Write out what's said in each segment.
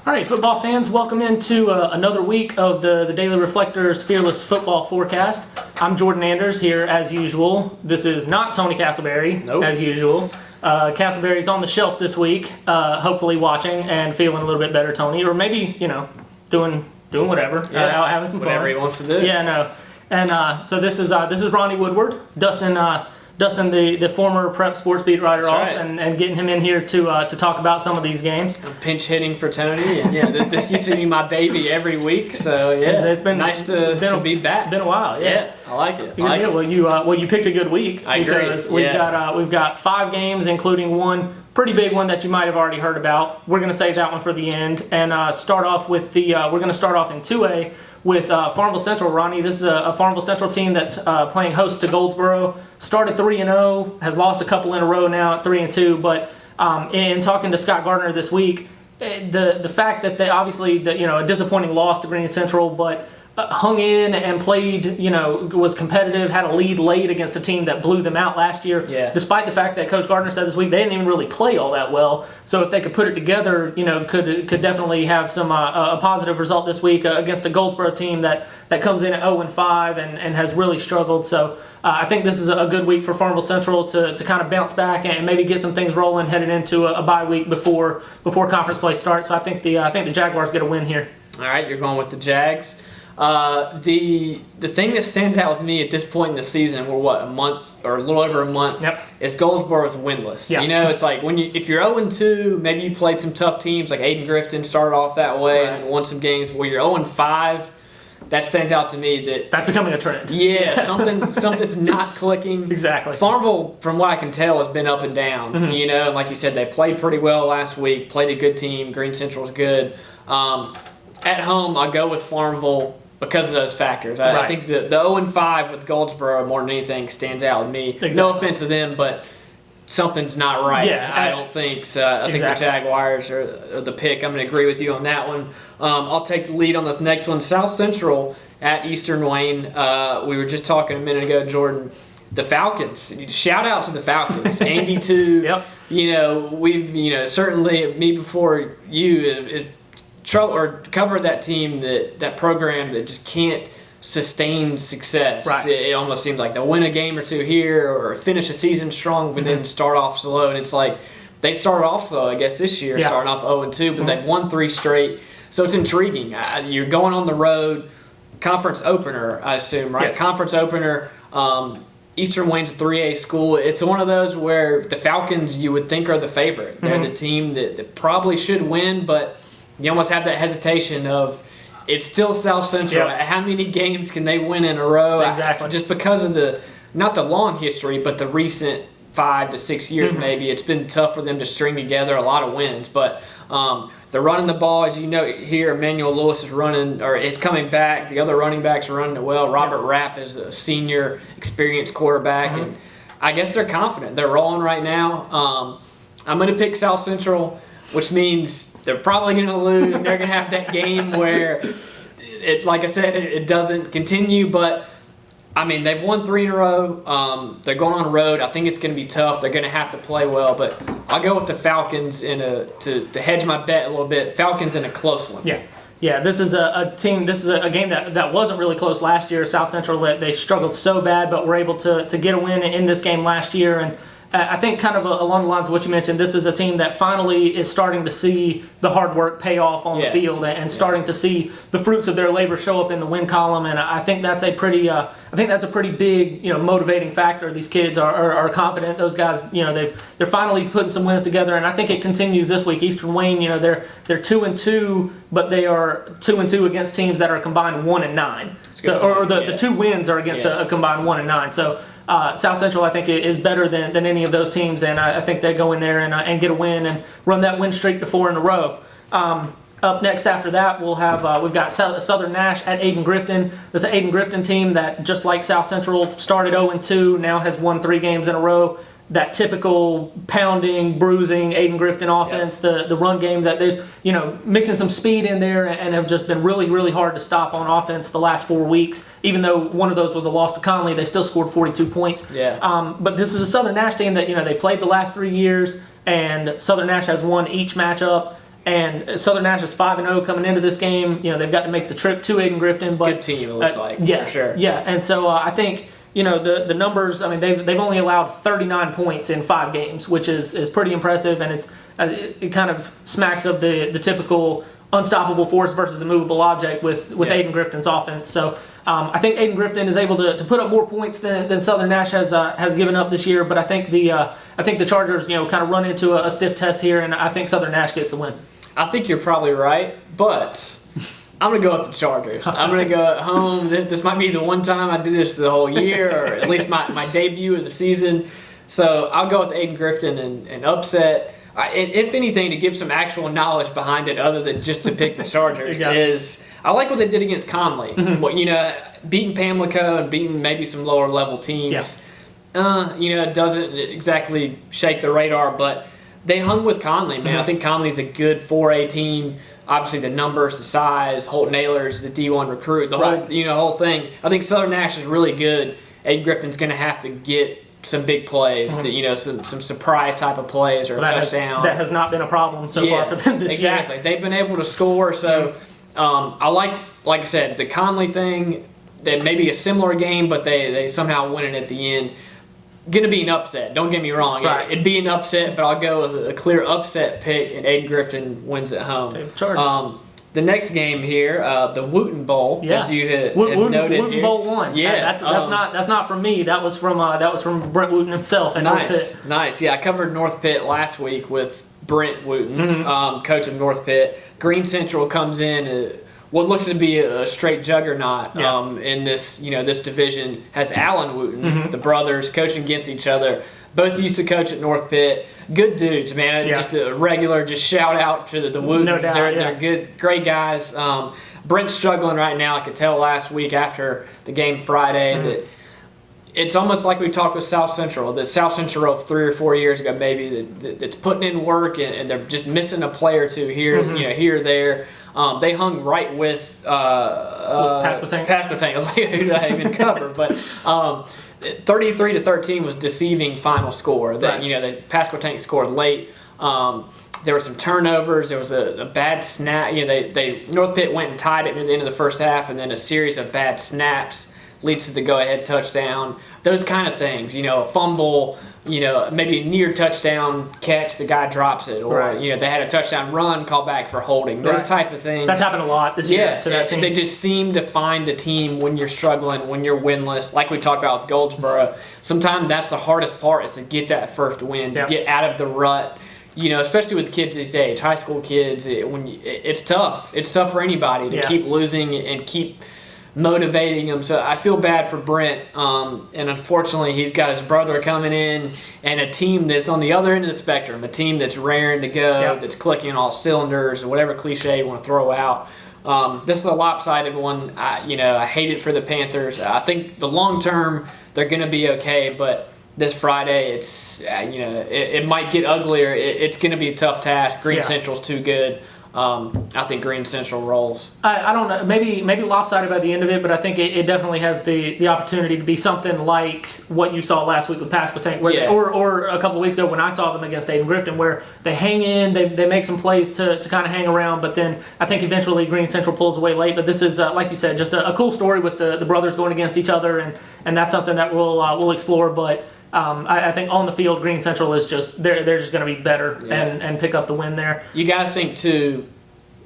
All right, football fans, welcome into another week of the Daily Reflector's Fearless Football Forecast. I'm Jordan Anders here as usual. This is not Tony Castleberry, as usual. Castleberry's on the shelf this week, hopefully watching and feeling a little bit better, Tony, or maybe, doing whatever, out having some fun. Whatever he wants to do. Yeah, no. And so this is Ronnie Woodward, dusting the former prep sports beat writer off, right. and getting him in here to talk about some of these games. I'm pinch hitting for Tony, and this used to be my baby every week. So it's been nice to be back. Been a while, yeah. I like it. Well, you picked a good week. I agree. Because we've got 5 games, including one pretty big one that you might have already heard about. We're going to save that one for the end and start off with we're going to start off in 2A. With Farmville Central, Ronnie. This is a Farmville Central team that's playing host to Goldsboro. Started 3-0, has lost a couple in a row now at 3-2. But in talking to Scott Gardner this week, the fact that they obviously a disappointing loss to Green Central, but hung in and played, was competitive, had a lead late against a team that blew them out last year. Yeah. Despite the fact that Coach Gardner said this week they didn't even really play all that well. So if they could put it together, could definitely have some a positive result this week against a Goldsboro team that comes in at 0-5 and has really struggled. So I think this is a good week for Farmville Central to kind of bounce back and maybe get some things rolling headed into a bye week before conference play starts. So I think the Jaguars get a win here. All right, you're going with the Jags. The thing that stands out with me at this point in the season, we're a month or a little over a month, is Goldsboro's winless. Yeah. It's like if you're 0-2, maybe you played some tough teams like Aiden Grifton started off that way and won some games. Where you're 0-5, that stands out to me that's becoming a trend. Yeah, something's not clicking. Exactly. Farmville, from what I can tell, has been up and down. Mm-hmm. And like you said, they played pretty well last week. Played a good team. Green Central's good. At home, I go with Farmville because of those factors. I think the 0-5 with Goldsboro more than anything stands out with me. Exactly. No offense to them, but something's not right. Yeah, I don't think so. I think the Jaguars are the pick. I'm going to agree with you on that one. I'll take the lead on this next one. South Central at Eastern Wayne. We were just talking a minute ago, Jordan. The Falcons. Shout out to the Falcons. Andy too. Yep. We've certainly me before you. Cover that team, that program that just can't sustain success. Right. It almost seems like they'll win a game or two here or finish a season strong, but then start off slow. And it's like they started off slow, I guess, this year, starting off 0-2, but they've won 3 straight. So it's intriguing. You're going on the road, conference opener, I assume, right? Yes. Conference opener. Eastern Wayne's a 3A school. It's one of those where the Falcons you would think are the favorite. They're the team that probably should win, but you almost have that hesitation of it's still South Central. Yep. How many games can they win in a row? Exactly. Just because of not the long history, but the recent 5 to 6 years maybe. It's been tough for them to string together a lot of wins. But they're running the ball. As you know here, Emmanuel Lewis is coming back. The other running backs are running it well. Robert Rapp is a senior, experienced quarterback. And I guess they're confident. They're rolling right now. I'm going to pick South Central, which means they're probably going to lose. They're going to have that game where, like I said, it doesn't continue. But, they've won 3 in a row. They're going on the road. I think it's going to be tough. They're going to have to play well. But I'll go with the Falcons to hedge my bet a little bit. Falcons in a close one. Yeah. Yeah, this is a team. This is a game that wasn't really close last year. South Central, they struggled so bad, but were able to get a win in this game last year. And I think kind of along the lines of what you mentioned, this is a team that finally is starting to see the hard work pay off on the field and starting to see the fruits of their labor show up in the win column. And I think that's a pretty big motivating factor. These kids are confident. Those guys, they're finally putting some wins together, and I think it continues this week. Eastern Wayne, they're 2-2, but they are 2-2 against teams that are combined 1-9. So the 2 wins are against a combined 1-9. So. South Central, I think, is better than any of those teams, and I think they go in there and get a win and run that win streak to 4 in a row. Up next after that, we've got Southern Nash at Aiden Grifton. This is an Aiden Grifton team that, just like South Central, started 0-2, now has won 3 games in a row. That typical pounding, bruising Aiden Grifton offense, the run game that they've, mixing some speed in there and have just been really, really hard to stop on offense the last 4 weeks. Even though one of those was a loss to Conley, they still scored 42 points. Yeah. But this is a Southern Nash team that, they played the last 3 years, and Southern Nash has won each matchup. And Southern Nash is 5-0 coming into this game. You know, they've got to make the trip to Aiden-Grifton. But Good team, it looks like, yeah, for sure. Yeah, and so I think, you know, the numbers, I mean, they've only allowed 39 points in 5 games, which is pretty impressive, and it kind of smacks of the typical unstoppable force versus immovable object with Aiden-Grifton's offense. So I think Aiden-Grifton is able to put up more points than Southern Nash has given up this year, but I think the Chargers, you know, kind of run into a stiff test here, and I think Southern Nash gets the win. I think you're probably right, but I'm going to go with the Chargers. I'm going to go at home. This might be the one time I do this the whole year, or at least my debut of the season. So I'll go with Aiden-Grifton and upset. And if anything, to give some actual knowledge behind it other than just to pick the Chargers, is I like what they did against Conley. Well, you know, beating Pamlico and beating maybe some lower level teams, you know, it doesn't exactly shake the radar, but they hung with Conley, man. I think Conley's a good 4A team. Obviously, the numbers, the size, Holt Naylor's the D1 recruit, the whole thing. I think Southern Nash is really good. Aiden-Grifton's going to have to get some big plays, to, you know, some surprise type of plays or a touchdown. That has not been a problem so far for them this year. Exactly. They've been able to score. So I like I said, the Conley thing, that may be a similar game, but they somehow win it at the end. Going to be an upset. Don't get me wrong. Right. It'd be an upset, but I'll go with a clear upset pick, and Aiden-Grifton wins at home. Chargers. The next game here, the Wooten Bowl, as you had noted Wooten here. Bowl won. Yeah, that's not from me. That was from Brent Wooten himself at North Pitt. Nice. Yeah, I covered North Pitt last week with Brent Wooten, coach of North Pitt. Green Central comes in. What looks to be a straight juggernaut in this division has Allen Wooten, the brothers coaching against each other. Both used to coach at North Pitt. Good dudes, man. Yeah. Just a regular, just shout out to the Wootens. No doubt, they're good, great guys. Brent's struggling right now. I could tell last week after the game Friday that it's almost like we talked with South Central. The South Central of 3 or 4 years ago, maybe that's putting in work and they're just missing a play or two here, here or there. They hung right with Pasquotank. I was like, who did I even cover? But 33-13 was deceiving final score. That Pasquotank scored late. There were some turnovers. There was a bad snap. They North Pitt went and tied it near the end of the first half, and then a series of bad snaps leads to the go-ahead touchdown. Those kind of things. A fumble. Maybe a near touchdown catch, the guy drops it, or they had a touchdown run call back for holding. Those type of things. That's happened a lot this year to that team. They just seem to find a team when you're struggling, when you're winless. Like we talked about with Goldsboro, sometimes that's the hardest part is to get that first win, to get out of the rut. Especially with kids these days, high school kids, it's tough. It's tough for anybody to keep losing and keep motivating him. So I feel bad for Brent, and unfortunately he's got his brother coming in and a team that's on the other end of the spectrum, a team that's raring to go, that's clicking on all cylinders, or whatever cliche you want to throw out. This is a lopsided one. I hate it for the Panthers. I think the long term they're going to be okay, but this Friday it's it might get uglier. It's going to be a tough task. Green Central's too good. I think Green Central rolls. I don't know. Maybe lopsided by the end of it, but I think it definitely has the opportunity to be something like what you saw last week with Pasquotank, or a couple of weeks ago when I saw them against Aiden-Grifton, where they hang in, they make some plays to kind of hang around, but then I think eventually Green Central pulls away late. But this is, like you said, just a cool story with the brothers going against each other, and that's something that we'll explore. But I think on the field, Green Central is just they're just going to be better and pick up the win there. You got to think too.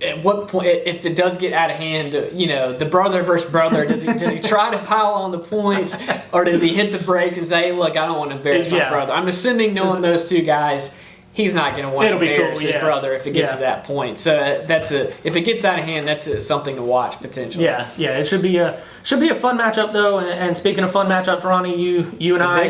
At what point, if it does get out of hand, the brother versus brother, does he try to pile on the points, or does he hit the brakes and say, hey, "Look, I don't want to embarrass my brother"? I'm assuming knowing those two guys, he's not going to want to embarrass his brother if it gets to that point. So if it gets out of hand, that's something to watch potentially. Yeah, it should be a fun matchup though. And speaking of fun matchups, Ronnie, you and I,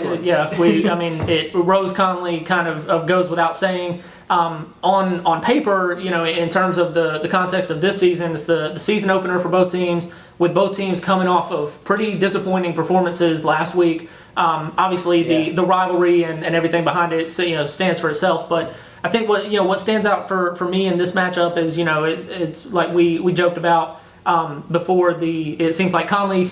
Rose Conley kind of goes without saying. On paper, in terms of the context of this season, it's the season opener for both teams, with both teams coming off of pretty disappointing performances last week. Obviously, the rivalry and everything behind it, stands for itself. But I think what stands out for me in this matchup is, it's like we joked about. before it seems like Conley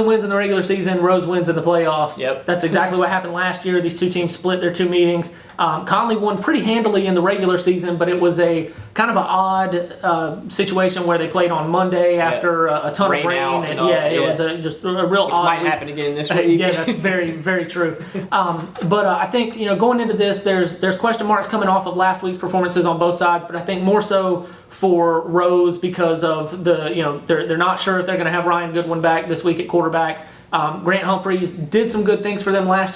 wins in the regular season, Rose wins in the playoffs. Yep. That's exactly what happened last year. These two teams split their 2 meetings. Conley won pretty handily in the regular season, but it was a kind of an odd situation where they played on Monday after a ton of rain. And it was just a real Which odd might week. happen again this week. Yeah, that's very, very true. But I think, going into this, there's question marks coming off of last week's performances on both sides, but I think more so for Rose because of they're not sure if they're going to have Ryan Goodwin back this week at quarterback. Grant Humphreys did some good things for them last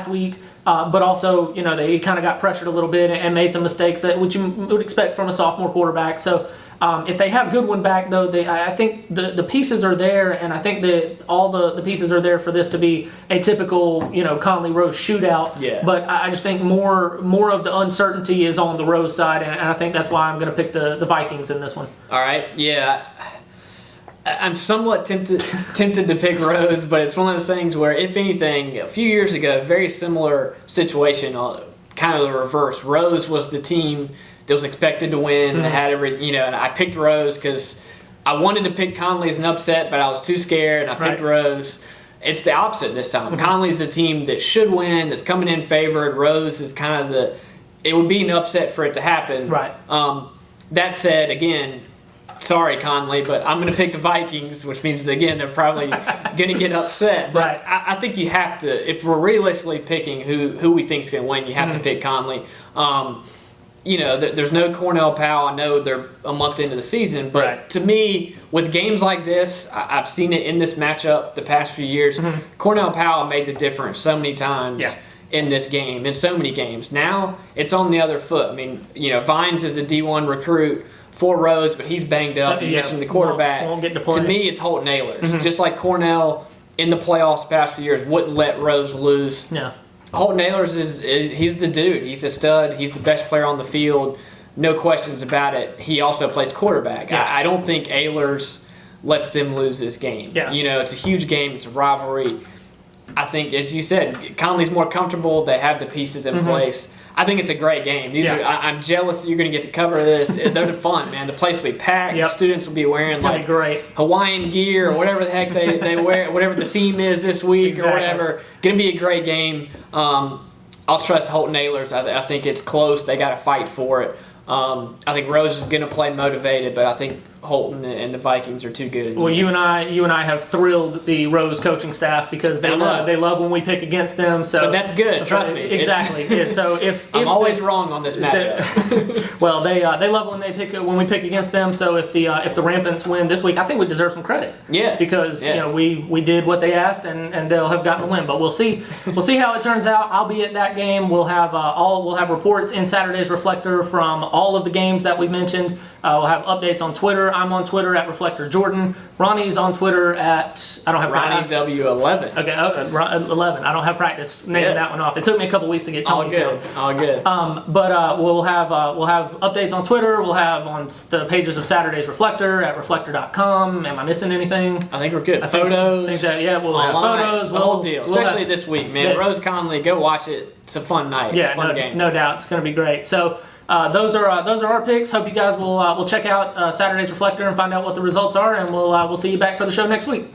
week, but also they kind of got pressured a little bit and made some mistakes which you would expect from a sophomore quarterback. So if they have Goodwin back, though, I think the pieces are there, and I think that all the pieces are there for this to be a typical Conley Rose shootout. Yeah. But I just think more of the uncertainty is on the Rose side, and I think that's why I'm going to pick the Vikings in this one. All right. Yeah. I'm somewhat tempted to pick Rose, but it's one of those things where, if anything, a few years ago, very similar situation, kind of the reverse. Rose was the team that was expected to win and had and I picked Rose because I wanted to pick Conley as an upset, but I was too scared, and I picked Rose. It's the opposite this time. Conley's the team that should win, that's coming in favored. Rose is kind of it would be an upset for it to happen. Right. That said, again, sorry, Conley, but I'm going to pick the Vikings, which means that, again, they're probably going to get upset. But I think you have to, if we're realistically picking who we think is going to win, you have to pick Conley. There's no Cornell Powell. I know they're a month into the season, but to me, with games like this, I've seen it in this matchup the past few years. Cornell Powell made the difference so many times. Yeah. In this game, in so many games. Now it's on the other foot. I mean, Vines is a D1 recruit for Rose, but he's banged up. You mentioned the quarterback. Won't get to play. To me, it's Holton Ahlers. Just like Cornell in the playoffs the past few years wouldn't let Rose lose. Yeah. Holton Ahlers he's the dude. He's a stud. He's the best player on the field. No questions about it. He also plays quarterback. Yeah. I don't think Ahlers lets them lose this game. Yeah. It's a huge game. It's a rivalry. I think, as you said, Conley's more comfortable. They have the pieces in place. I think it's a great game. I'm jealous that you're going to get to cover this. They're fun, man. The place will be packed. Yep. Students will be wearing great Hawaiian gear or whatever the heck they wear, whatever the theme is this week or whatever. Going to be a great game. I'll trust Holton Ahlers. I think it's close. They got to fight for it. I think Rose is going to play motivated, but I think Holton and the Vikings are too good. Well, you and I have thrilled the Rose coaching staff because they love when we pick against them. So, but that's good. Trust me. Exactly. Yeah, so if I'm always wrong on this matchup. Well, they love when we pick against them. So if the Rampants win this week, I think we deserve some credit. Yeah. Because we did what they asked and they'll have gotten the win. But we'll see how it turns out. I'll be at that game. We'll have reports in Saturday's Reflector from all of the games that we mentioned. We'll have updates on Twitter. I'm on Twitter at Reflector Jordan. Ronnie's on Twitter at Ronnie W11. Okay, 11. I don't have practice naming that one off. It took me a couple weeks to get Tony's down. All good. But we'll have updates on Twitter. We'll have on the pages of Saturday's Reflector at reflector.com. Am I missing anything? I think we're good. We'll Photos. have photos. The whole deal. Especially this week, man. Yeah. Rose Conley, go watch it. It's a fun night. Yeah, it's a fun game. No doubt. It's going to be great. So those are our picks. Hope you guys will check out Saturday's Reflector and find out what the results are, and we'll see you back for the show next week.